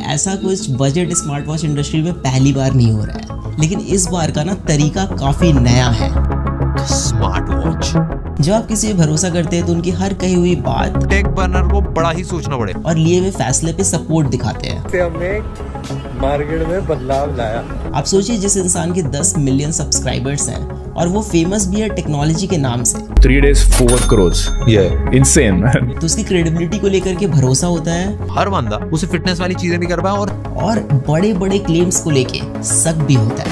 ऐसा कुछ budget smart watch industry में पहली बार नहीं हो रहा है, लेकिन इस बार का ना तरीका काफी नया है। Smart watch. जब आप किसी पे भरोसा करते हैं तो उनकी हर कही हुई बात टेक बर्नर को बड़ा ही सोचना पड़े और लिए हुए फैसले पे सपोर्ट दिखाते हैं। हमने मार्केट में बदलाव लाया। आप सोचिए, जिस इंसान के 10 मिलियन सब्सक्राइबर्स हैं और वो फेमस भी है टेक्नोलॉजी के नाम से, 3 days 4 crores, yeah, insane man। तो उसकी क्रेडिबिलिटी को लेकर के भरोसा होता है। हर बंदा उसे फिटनेस वाली चीजें भी कर पाए और बड़े बड़े क्लेम्स को लेके शक भी होता है।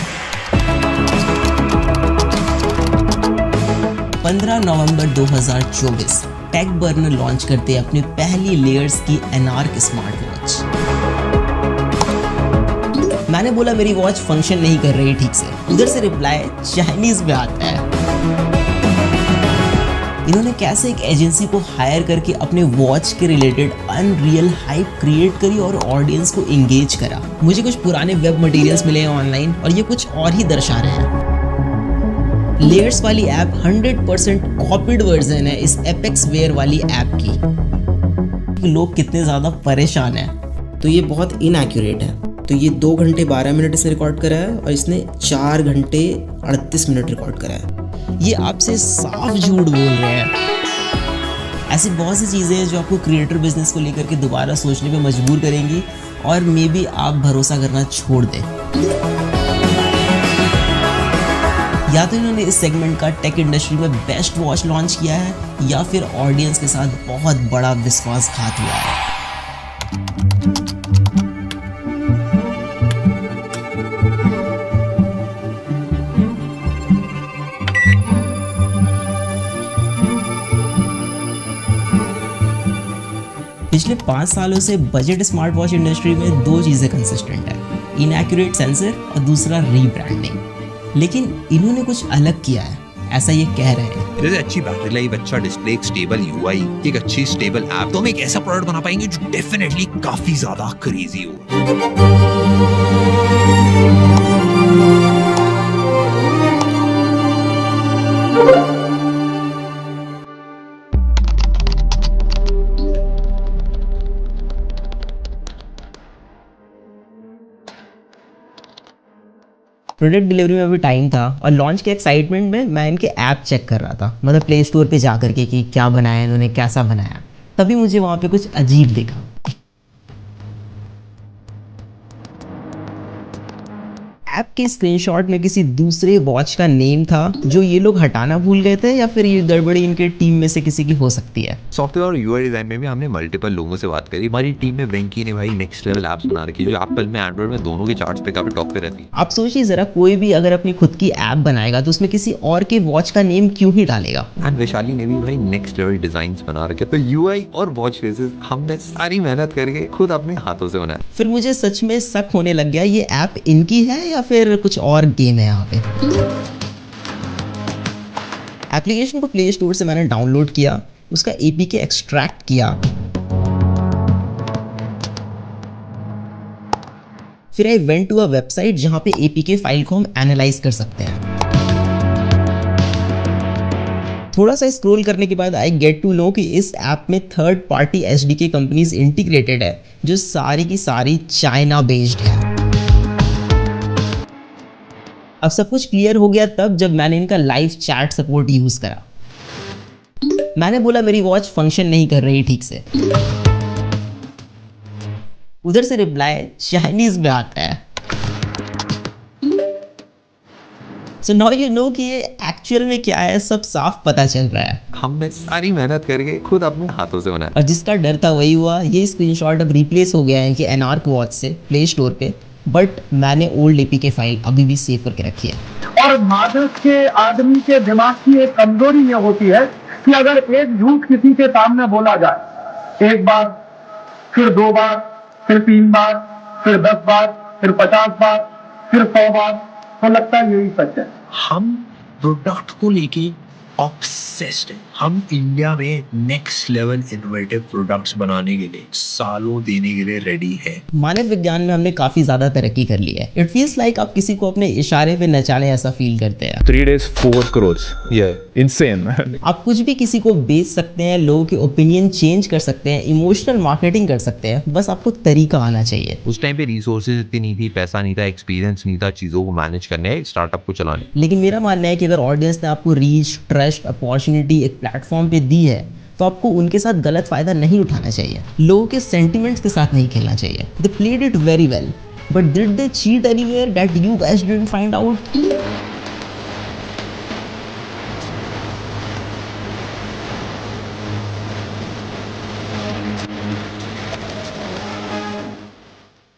15 नवंबर 2024 टेक बर्नर लॉन्च करते हैं अपनी पहली लेयर्स की एनार्क स्मार्ट वॉच। मैंने बोला मेरी वॉच फंक्शन नहीं कर रही ठीक से, उधर से रिप्लाई चाइनीज में आता है। इन्होंने कैसे एक एजेंसी को हायर करके अपने वॉच के रिलेटेड अनरियल हाइप क्रिएट करी और ऑडियंस को एंगेज करा। मुझे कुछ पुराने वेब मटेरियल्स मिले हैं ऑनलाइन और ये कुछ और ही दर्शा रहे हैं। लेयर्स वाली ऐप 100% कॉपीड वर्जन है इस एपेक्स वेयर वाली ऐप की। लोग कितने ज़्यादा परेशान हैं। तो ये बहुत इनएक्यूरेट है। तो ये 2 घंटे 12 मिनट इसने रिकॉर्ड करा है और इसने 4 घंटे 38 मिनट रिकॉर्ड करा है। ये आपसे साफ झूठ बोल रहे हैं। ऐसी बहुत सी चीज़ें हैं जो आपको क्रिएटर बिजनेस को लेकर के दोबारा सोचने पे मजबूर करेंगी और मे बी आप भरोसा करना छोड़ दें। या तो इन्होंने इस सेगमेंट का टेक इंडस्ट्री में बेस्ट वॉच लॉन्च किया है या फिर ऑडियंस के साथ बहुत बड़ा विश्वासघात हुआ है। पिछले 5 सालों से बजट स्मार्ट वॉच इंडस्ट्री में 2 चीज़ें कंसिस्टेंट है, इनएक्यूरेट सेंसर और दूसरा रीब्रांडिंग। लेकिन इन्होंने कुछ अलग किया है, ऐसा ये कह रहे हैं। जैसे अच्छी बैटरी लाइफ, अच्छा डिस्प्ले, एक स्टेबल यूआई, एक अच्छी स्टेबल ऐप, तो हम एक ऐसा प्रोडक्ट बना पाएंगे जो डेफिनेटली काफी ज्यादा क्रेजी हो। प्रोडक्ट डिलीवरी में अभी टाइम था और लॉन्च के एक्साइटमेंट में मैं इनके ऐप चेक कर रहा था, मतलब प्ले स्टोर पे जा करके कि क्या बनाया इन्होंने, कैसा बनाया। तभी मुझे वहाँ पे कुछ अजीब दिखा। ऐप के स्क्रीनशॉट में किसी दूसरे वॉच का नेम था जो ये लोग हटाना भूल गए थे या फिर ये गड़बड़ी इनके टीम में से किसी की हो सकती है। सॉफ्टवेयर और यूआई डिजाइन में भी हमने मल्टीपल लोगों से बात करी। हमारी टीम में वेंकी ने भाई नेक्स्ट लेवल ऐप्स बना रखी है जो एप्पल में, एंड्रॉइड में, दोनों के चार्ट्स पे काफी टॉप पे रहती है। आप सोचिए जरा, कोई भी अगर अपनी खुद की ऐप बनाएगा तो उसमें किसी और के वॉच का नेम क्यों ही डालेगा। एंड वैशाली ने भी भाई नेक्स्ट लेवल डिजाइन बना रखे। तो यूआई और वॉच फेसेस हमने सारी मेहनत करके खुद अपने हाथों से बनाया। फिर मुझे सच में शक होने लग गया, ये ऐप इनकी है या फिर कुछ और गेम है यहाँ पे। एप्लीकेशन को प्ले स्टोर से मैंने डाउनलोड किया, उसका एपीके एक्सट्रैक्ट किया, फिर I went to a website जहां पे एपीके फाइल को हम एनालाइज कर सकते हैं। थोड़ा सा स्क्रॉल करने के बाद आई गेट टू नो कि इस ऐप में थर्ड पार्टी एचडीके कंपनीज इंटीग्रेटेड है जो सारी की सारी चाइना बेस्ड है। अब सब कुछ क्लियर हो गया तब जब मैंने इनका लाइव चैट सपोर्ट यूज करा। मैंने बोला मेरी वॉच फंक्शन नहीं कर रही ठीक से, उधर से रिप्लाई चाइनीज में आता है। So now you know कि ये एक्चुअल में क्या है, सब साफ पता चल रहा है। हमने सारी मेहनत करके खुद अपने हाथों से बनाया। और जिसका डर था वही हुआ। ये स्क्रीनशॉट अब रिप्लेस हो गया है कि एनार्क वॉच से प्ले स्टोर पे, बट मैंने ओल्ड एपीके फाइल अभी भी सेव करके रखी है। और मादक के आदमी के दिमाग की एक कमजोरी ये होती है कि अगर एक झूठ किसी के सामने बोला जाए, 1 बार, फिर 2 बार, फिर 3 बार, फिर 10 बार, फिर 50 बार, फिर 100 बार, तो लगता है यही सच है। हम प्रोडक्ट को लेके ऑब्सेस्ड हैं। हम इंडिया में नेक्स्ट लेवल इनोवेटिव प्रोडक्ट्स बनाने के लिए सालों देने के लिए रेडी है। मानव विज्ञान में हमने काफी ज्यादा तरक्की कर ली है। इट फील्स लाइक आप किसी को अपने इशारे पे नचाने ऐसा फील करते हैं। 3 days 4 crores. Yeah, insane. आप कुछ भी किसी को बेच सकते हैं, लोगों के ओपिनियन चेंज कर सकते हैं, इमोशनल मार्केटिंग कर सकते हैं, बस आपको तरीका आना चाहिए। उस टाइम पे रिसोर्सेज इतनी नहीं थी, पैसा नहीं था, एक्सपीरियंस नहीं था चीज़ों को मैनेज करने, स्टार्टअप को चलाने। लेकिन मेरा मानना है कि अगर ऑडियंस ने आपको रीच, ट्रस्ट, अपॉर्चुनिटी एक प्लेटफॉर्म पे दी है तो आपको उनके साथ गलत फायदा नहीं उठाना चाहिए, लोगों के सेंटिमेंट्स के साथ नहीं खेलना चाहिए। They played it very well, but did they cheat anywhere that you guys didn't find out?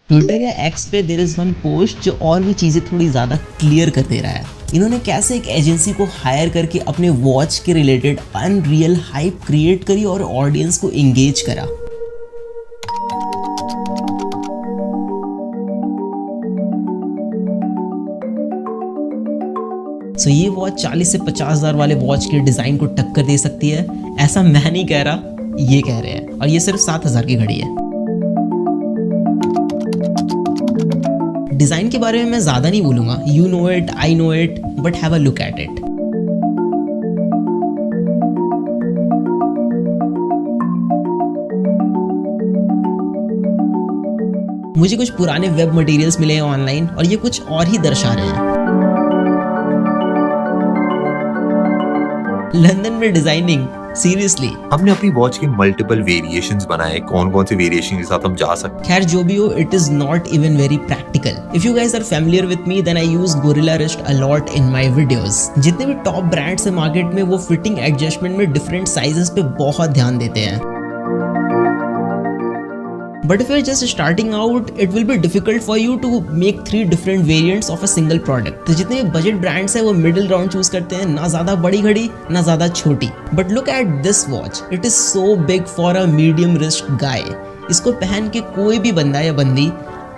Twitter या एक्स पे देयर इज वन पोस्ट जो और भी चीज़ें थोड़ी ज़्यादा क्लियर कर दे रहा है। इन्होंने कैसे एक एजेंसी को हायर करके अपने वॉच के रिलेटेड अनरियल हाइप क्रिएट करी और ऑडियंस को एंगेज करा। सो ये वॉच 40 से 50,000 वाले वॉच के डिज़ाइन को टक्कर दे सकती है, ऐसा मैं नहीं कह रहा, ये कह रहे हैं, और ये सिर्फ 7,000 की घड़ी है। डिज़ाइन के बारे में मैं ज़्यादा नहीं बोलूँगा, you know it, I know it, but have a look at it. मुझे कुछ पुराने वेब मटेरियल्स मिले हैं ऑनलाइन और ये कुछ और ही दर्शा रहे हैं। लंदन में डिजाइनिंग, सीरियसली। हमने अपनी वॉच के मल्टीपल वेरिएशंस बनाए, कौन कौन से वेरिएशन के साथ हम जा सकते हैं। खैर जो भी हो, it is not even very practical. If you guys are familiar with me then I use gorilla wrist a lot in my videos. जितने भी टॉप ब्रांड्स है मार्केट में वो फिटिंग एडजस्टमेंट में डिफरेंट साइजेस पे बहुत ध्यान देते हैं। But if you're just starting out, it will be difficult for you to make 3 different variants of a single product. तो जितने भी बजट ब्रांड्स हैं वो मिडिल राउंड चूज करते हैं, ना ज़्यादा बड़ी घड़ी ना ज़्यादा छोटी। But look at this watch, it is so big for a medium wrist guy. इसको पहन के कोई भी बंदा या बंदी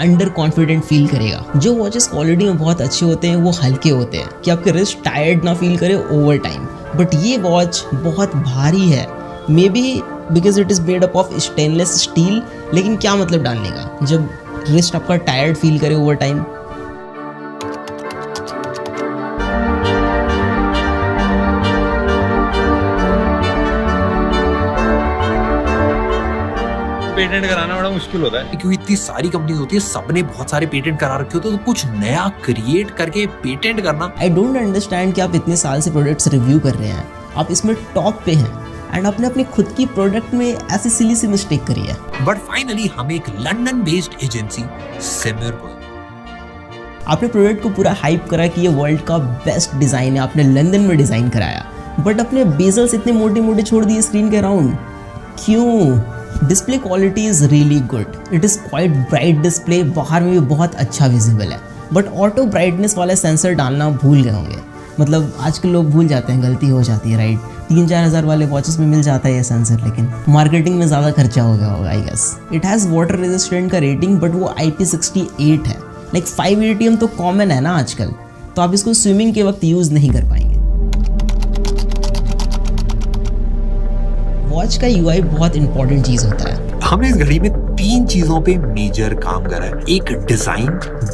अंडर कॉन्फिडेंट फील करेगा। जो वॉचेस क्वालिटी में बहुत अच्छे होते हैं वो हल्के होते हैं कि आपके रिस्ट टायर्ड ना फील करे ओवर टाइम। बट ये वॉच बहुत भारी है, may be because it is made up of stainless steel. लेकिन क्या मतलब डालने का जब रिस्ट आपका टायर्ड फील करे ओवर टाइम। पेटेंट कराना बड़ा मुश्किल होता है क्योंकि इतनी सारी कंपनीज होती है, सबने बहुत सारे पेटेंट करा रखे होते हैं, तो कुछ नया क्रिएट करके पेटेंट करना। आई डोंट अंडरस्टैंड कि आप इतने साल से प्रोडक्ट्स रिव्यू कर रहे हैं, आप इसमें टॉप पे हैं एंड आपने अपनी खुद की प्रोडक्ट में ऐसी सिली सी मिस्टेक करी है। बट फाइनली हम एक लंदन बेस्ड एजेंसी सिमिर को आपने प्रोडक्ट को पूरा हाइप करा कि ये वर्ल्ड का बेस्ट डिज़ाइन है, आपने लंदन में डिज़ाइन कराया, बट अपने बेजल्स इतने मोटे मोटे छोड़ दिए स्क्रीन के अराउंड, क्यों? Display quality is really good, it is quite bright display, बाहर में भी बहुत अच्छा विजिबल है, बट ऑटो ब्राइटनेस वाला सेंसर डालना भूल गए होंगे। मतलब आजकल लोग भूल जाते हैं, गलती हो जाती है, राइट? 3-4 हज़ार वाले वॉचेस में मिल जाता है ये सेंसर, लेकिन मार्केटिंग में ज़्यादा खर्चा हो गया होगा I guess. It has water resistant का रेटिंग, बट वो IP68 है। लाइक 5 ATM तो कॉमन है ना आजकल, तो आप इसको स्विमिंग के वक्त यूज़ नहीं कर पाएंगे। वॉच का UI बहुत इंपॉर्टेंट चीज़ होता है। हमने इस घड़ी में 3 चीजों पे मेजर काम करा है, एक डिजाइन,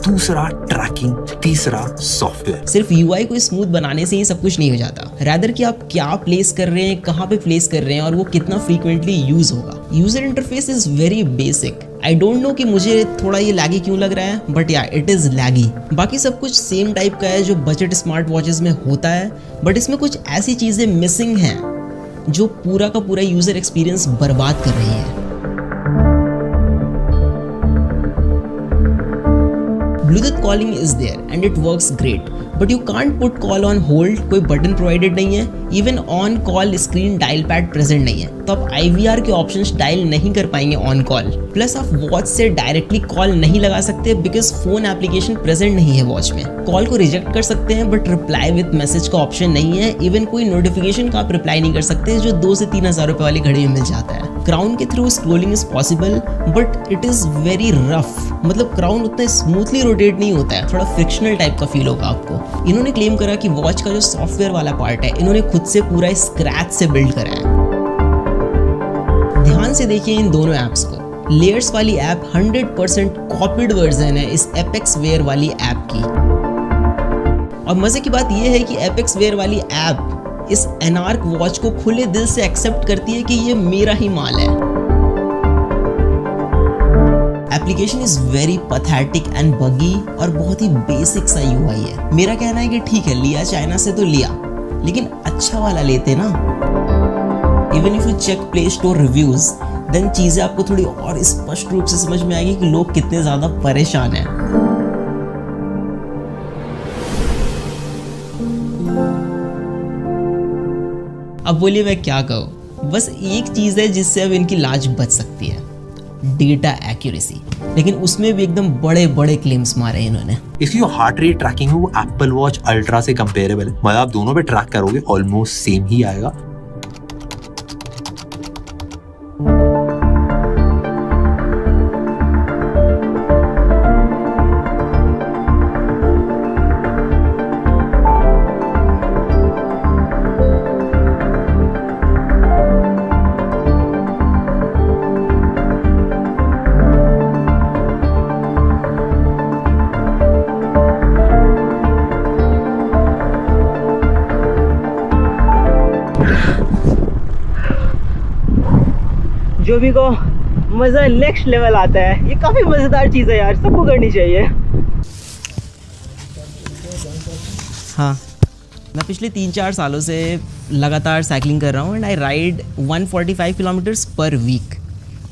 दूसरा ट्रैकिंग, तीसरा सॉफ्टवेयर। सिर्फ UI को स्मूथ बनाने से ही सब कुछ नहीं हो जाता, रैदर कि आप क्या प्लेस कर रहे हैं, कहाँ पे प्लेस कर रहे हैं और वो कितना फ्रीक्वेंटली यूज होगा। User interface is very basic. I don't know कि मुझे थोड़ा ये लैगी क्यों लग रहा है, बट या इट इज लैगी। बाकी सब कुछ सेम टाइप का है जो बजट स्मार्ट वॉचेस में होता है, बट इसमें कुछ ऐसी चीजें मिसिंग हैं जो पूरा का पूरा यूजर एक्सपीरियंस बर्बाद कर रही है। Bluetooth calling is there and it works great, but you can't put call on hold, कोई बटन प्रोवाइडेड नहीं है, even on call screen dial pad present नहीं है, तो आप IVR के ऑप्शंस डायल नहीं कर पाएंगे ऑन कॉल। प्लस आप वॉच से डायरेक्टली कॉल नहीं लगा सकते बिकॉज फोन एप्लीकेशन प्रेजेंट नहीं है वॉच में। कॉल को रिजेक्ट कर सकते हैं बट रिप्लाई विद मैसेज का ऑप्शन नहीं है। इवन कोई नोटिफिकेशन का आप रिप्लाई नहीं कर सकते जो 2 से 3 हज़ार रुपए वाली घड़ी में मिल जाता है। क्राउन के through scrolling is possible but it is very rough. मतलब क्राउन उतना स्मूथली रोटेट नहीं होता है, थोड़ा फ्रिक्शनल टाइप का फील होगा आपको। इन्होंने क्लेम करा कि वॉच का जो सॉफ्टवेयर वाला पार्ट है इन्होंने खुद से पूरा स्क्रैच से बिल्ड करा है। ध्यान से देखिए इन दोनों ऐप्स को। लेयर्स वाली ऐप 100% कॉपीड वर्जन है इस एपेक्स वेयर वाली ऐप की। और मजे की बात यह है कि एपेक्स वेयर वाली ऐप इस एनार्क वॉच को खुले दिल से एक्सेप्ट करती है कि ये मेरा ही माल है। Application is very pathetic and बगी और बहुत ही बेसिक सा यूआई है। मेरा कहना है कि ठीक है, लिया चाइना से तो लिया, लेकिन अच्छा वाला लेते ना। Even if you check Play Store reviews then चीजें आपको थोड़ी और स्पष्ट रूप से समझ में आएगी कि लोग कितने ज्यादा परेशान हैं। अब बोलिए मैं क्या कहूँ, बस एक चीज है जिससे अब इनकी लाज बच सकती है, डेटा एक्यूरेसी। लेकिन उसमें भी एकदम बड़े बड़े क्लेम्स मारे इन्होंने। इसकी जो हार्ट रेट ट्रैकिंग है वो एप्पल वॉच अल्ट्रा से कंपेरेबल है। मतलब आप दोनों पे ट्रैक करोगे ऑलमोस्ट सेम ही आएगा। जो भी को मज़ा नेक्स्ट लेवल आता है, ये काफ़ी मज़ेदार चीज़ है यार, सबको करनी चाहिए। हाँ, मैं पिछले 3-4 सालों से लगातार साइकिलिंग कर रहा हूँ and I ride 145 kilometres per week.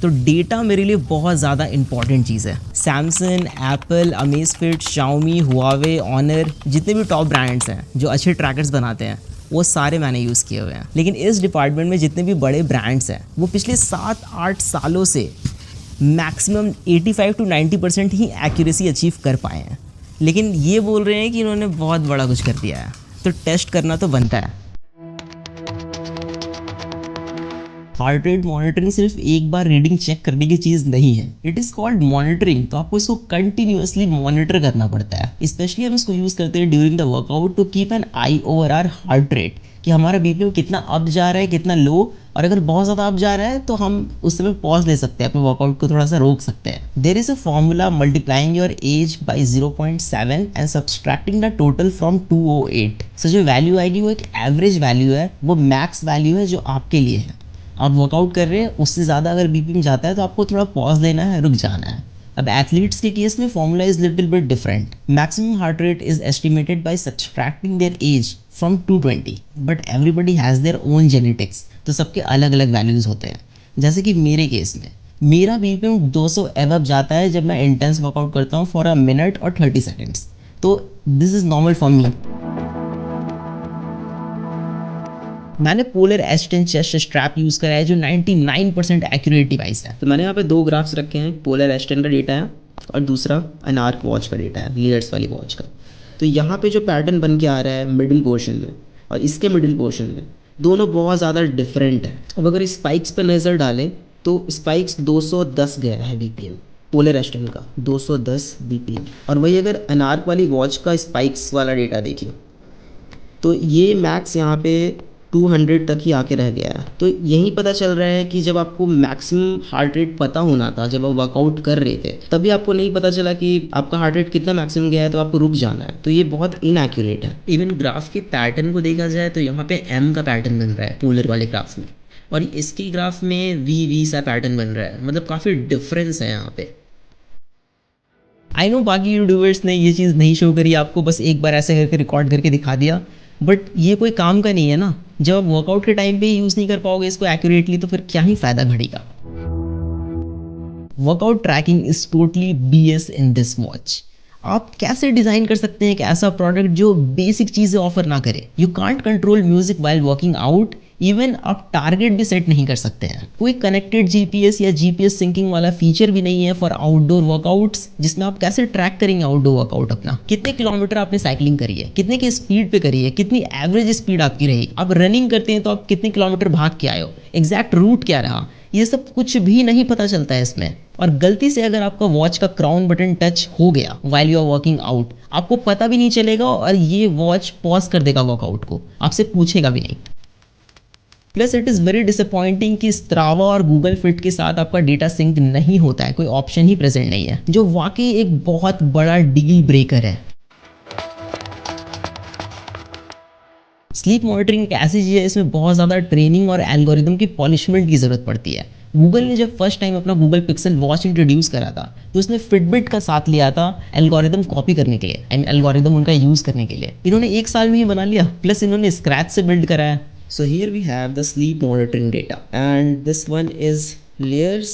तो डेटा मेरे लिए बहुत ज़्यादा इंपॉर्टेंट चीज़ है। Samsung, Apple, Amazfit, Xiaomi, Huawei, Honor, जितने भी टॉप ब्रांड्स हैं जो अच्छे ट्रैकर्स बनाते हैं वो सारे मैंने यूज़ किए हुए हैं। लेकिन इस डिपार्टमेंट में जितने भी बड़े ब्रांड्स हैं वो पिछले 7-8 सालों से maximum 85 to 90% he accuracy achieve कर पाए हैं। लेकिन ये बोल रहे हैं कि इन्होंने बहुत बड़ा कुछ कर दिया है, तो टेस्ट करना तो बनता है। हार्ट रेट मॉनिटरिंग सिर्फ एक बार रीडिंग चेक करने की चीज़ नहीं है, इट इज़ कॉल्ड मॉनिटरिंग। तो आपको इसको कंटिन्यूअसली मॉनिटर करना पड़ता है। स्पेशली हम इसको यूज़ करते हैं during the workout to keep an eye over our heart rate, कि हमारा बीपीएम कितना अप जा रहा है, कितना लो, और अगर बहुत ज़्यादा अप जा रहा है तो हम उस समय पॉज ले सकते हैं, अपने वर्कआउट को थोड़ा सा रोक सकते हैं। There is a formula multiplying your age by 0.7 and subtracting the total from 208। So जो वैल्यू आएगी वो एक एवरेज वैल्यू है, वो मैक्स वैल्यू है जो आपके लिए है। आप वर्कआउट कर रहे हैं, उससे ज़्यादा अगर बीपीएम जाता है तो आपको थोड़ा पॉज लेना है, रुक जाना है। अब एथलीट्स के केस में formula is little bit different. Maximum heart rate is estimated by subtracting their age from 220, but everybody has their own genetics, तो सबके अलग अलग वैल्यूज़ होते हैं। जैसे कि मेरे केस में मेरा बीपीएम 200 एवब जाता है जब मैं इंटेंस वर्कआउट करता हूँ फॉर अ मिनट और 30 सेकेंड्स, तो this is normal for me. मैंने पोलर एस10 चेस्ट स्ट्रैप यूज़ करा है जो 99% एक्यूरेट डिवाइस है। तो मैंने यहाँ पे 2 ग्राफ्स रखे हैं, पोलर एस10 का डेटा है और दूसरा एनार्क वॉच का डेटा है, लीडर्स वाली वॉच का। तो यहाँ पे जो पैटर्न बन के आ रहा है मिडिल पोर्शन में और इसके मिडिल पोर्शन में, दोनों बहुत ज़्यादा डिफरेंट है। अब अगर स्पाइक्स पर नज़र डालें तो स्पाइक्स 210 गया है बीपीएम पोलर एस10 का, 210 बीपीएम। और वही अगर एनार्क वाली वॉच का स्पाइक्स वाला डेटा देखिए तो ये मैक्स यहाँ पे 200 तक ही आके रह गया है। तो यही पता चल रहा है कि जब आपको मैक्सिमम हार्ट रेट पता होना था, जब आप वर्कआउट कर रहे थे, तभी आपको नहीं पता चला कि आपका हार्ट रेट कितना मैक्सिमम गया है, तो आपको रुक जाना है। तो ये बहुत इनएक्यूरेट है। इवन ग्राफ के पैटर्न को देखा जाए तो यहाँ पे एम का पैटर्न बन रहा है पोलर वाले ग्राफ में, और इसकी ग्राफ में वी सा पैटर्न बन रहा है। मतलब काफ़ी डिफरेंस है यहाँ पे। आई नो बाकी यूट्यूबर्स ने ये चीज़ नहीं शो करी आपको, बस एक बार ऐसे करके रिकॉर्ड करके दिखा दिया, बट ये कोई काम का नहीं है ना। जब आप वर्कआउट के टाइम पे यूज़ नहीं कर पाओगे इसको एक्यूरेटली तो फिर क्या ही फ़ायदा घड़ी का। Workout tracking is totally BS in this watch. आप कैसे डिज़ाइन कर सकते हैं एक ऐसा प्रोडक्ट जो बेसिक चीज़ें ऑफर ना करे? You can't control music while working out, even आप टारगेट भी सेट नहीं कर सकते हैं। कोई कनेक्टेड GPS या GPS सिंकिंग वाला फीचर भी नहीं है फॉर आउटडोर वर्कआउट्स, जिसमें आप कैसे ट्रैक करेंगे आउटडोर वर्कआउट अपना। कितने किलोमीटर आपने साइकिलिंग करी है, कितने की स्पीड पे करी है, कितनी एवरेज स्पीड आपकी रही। आप रनिंग करते हैं तो आप कितने किलोमीटर भाग के आए हो, एग्जैक्ट रूट क्या रहा, ये सब कुछ भी नहीं पता चलता है इसमें। और गलती से अगर आपका वॉच का क्राउन बटन टच हो गया while you are working out, आपको पता भी नहीं चलेगा और ये वॉच पॉज कर देगा वर्कआउट को, आपसे पूछेगा भी नहीं। Plus it is very disappointing कि स्ट्रावा और गूगल फिट के साथ आपका डेटा सिंक नहीं होता है, कोई ऑप्शन ही प्रेजेंट नहीं है, जो वाकई एक बहुत बड़ा डील ब्रेकर है। स्लीप मॉनिटरिंग एक ऐसी चीज़ है, इसमें बहुत ज़्यादा ट्रेनिंग और एल्गोरिदम की पॉलिशमेंट की ज़रूरत पड़ती है। गूगल ने जब फर्स्ट टाइम अपना गूगल पिक्सल वॉच इंट्रोड्यूस करा था तो उसने फिटबिट का साथ लिया था एल्गोरिदम कॉपी करने के लिए, एल्गोरिदम उनका यूज़ करने के लिए। इन्होंने 1 साल में ही बना लिया, प्लस इन्होंने स्क्रैच से बिल्ड कराया। So here we have the sleep monitoring data, and this one is Layers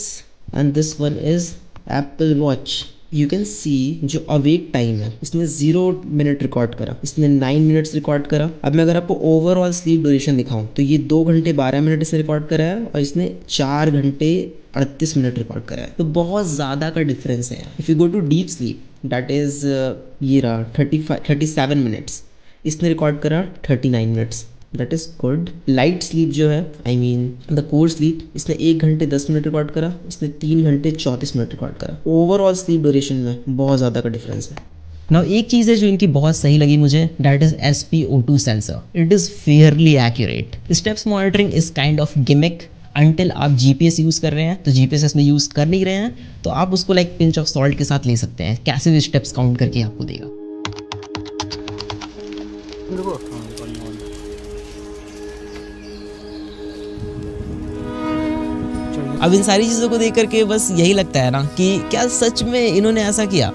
and this one is Apple Watch. You can see जो अवेक टाइम है इसने 0 मिनट रिकॉर्ड करा, इसने 9 मिनट्स रिकॉर्ड करा। अब मैं अगर आपको ओवरऑल स्लीप ड्यूरेशन दिखाऊं तो ये 2 घंटे 12 मिनट इसने रिकॉर्ड करा है और इसने 4 घंटे 38 मिनट रिकॉर्ड करा है, तो बहुत ज़्यादा का डिफरेंस है। If you go to deep sleep that is ये रहा 37 मिनट्स, इसने रिकॉर्ड करा 39 minutes, that is good. Light sleep जो है I mean the core sleep, इसने 1 घंटे 10 मिनट रिकॉर्ड करा, इसने 3 घंटे 34 मिनट रिकॉर्ड करा। ओवरऑल स्लीप ड्यूरेशन में बहुत ज़्यादा का डिफरेंस है। नाउ एक चीज़ है जो इनकी बहुत सही लगी मुझे, that is SpO2 sensor. It is Fairlie accurate. Steps monitoring is kind of gimmick until आप GPS यूज़ कर रहे हैं, तो GPS इसमें यूज़ कर नहीं रहे हैं तो आप उसको लाइक पिंच ऑफ सॉल्ट के साथ ले सकते हैं, कैसे भी स्टेप्स काउंट करके आपको देगा। अब इन सारी चीज़ों को देख करके बस यही लगता है ना कि क्या सच में इन्होंने ऐसा किया।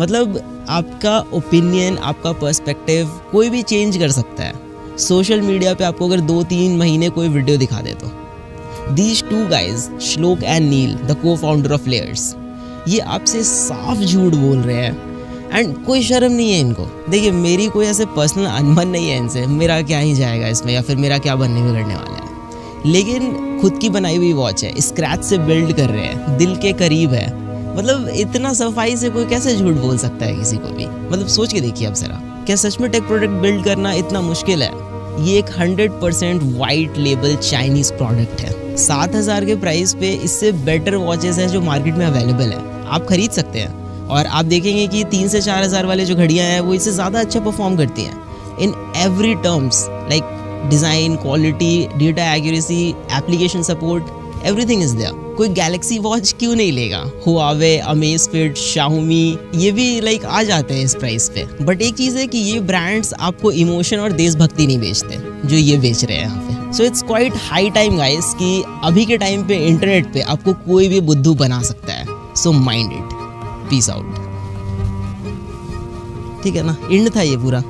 मतलब आपका ओपिनियन, आपका पर्सपेक्टिव कोई भी चेंज कर सकता है। सोशल मीडिया पे आपको अगर 2-3 महीने कोई वीडियो दिखा दे तो दीज 2 गाइज श्लोक एंड नील द को फाउंडर ऑफ लेयर्स, ये आपसे साफ झूठ बोल रहे हैं एंड कोई शर्म नहीं है इनको। देखिए मेरी कोई ऐसे पर्सनल अनबन नहीं है इनसे, मेरा क्या ही जाएगा इसमें या फिर मेरा क्या बनने बिगड़ने वाला है, लेकिन खुद की बनाई हुई वॉच है, स्क्रैच से बिल्ड कर रहे हैं, दिल के करीब है। मतलब इतना सफाई से कोई कैसे झूठ बोल सकता है किसी को भी। मतलब सोच के देखिए अब जरा, क्या सच में टेक प्रोडक्ट बिल्ड करना इतना मुश्किल है? ये एक 100% वाइट लेबल चाइनीज प्रोडक्ट है। 7,000 के प्राइस पे इससे बेटर वॉचेस हैं जो मार्केट में अवेलेबल है, आप खरीद सकते हैं। और आप देखेंगे कि 3 से 4,000 वाले जो घड़ियाँ हैं वो इससे ज़्यादा अच्छा परफॉर्म करती हैं in every terms, like design, quality, data accuracy, application support, everything is there. कोई गैलेक्सी वॉच क्यों नहीं लेगा? हुआवे, अमेज़फिट, शाओमी, ये भी लाइक आ जाते हैं इस प्राइस पे। बट एक चीज़ है कि ये ब्रांड्स आपको इमोशन और देशभक्ति नहीं बेचते जो ये बेच रहे हैं यहाँ पे। So it's quite high time guys कि अभी के टाइम पे इंटरनेट पे आपको कोई भी बुद्धू बना सकता है। So mind it, peace out. ठीक है ना, एंड था ये पूरा।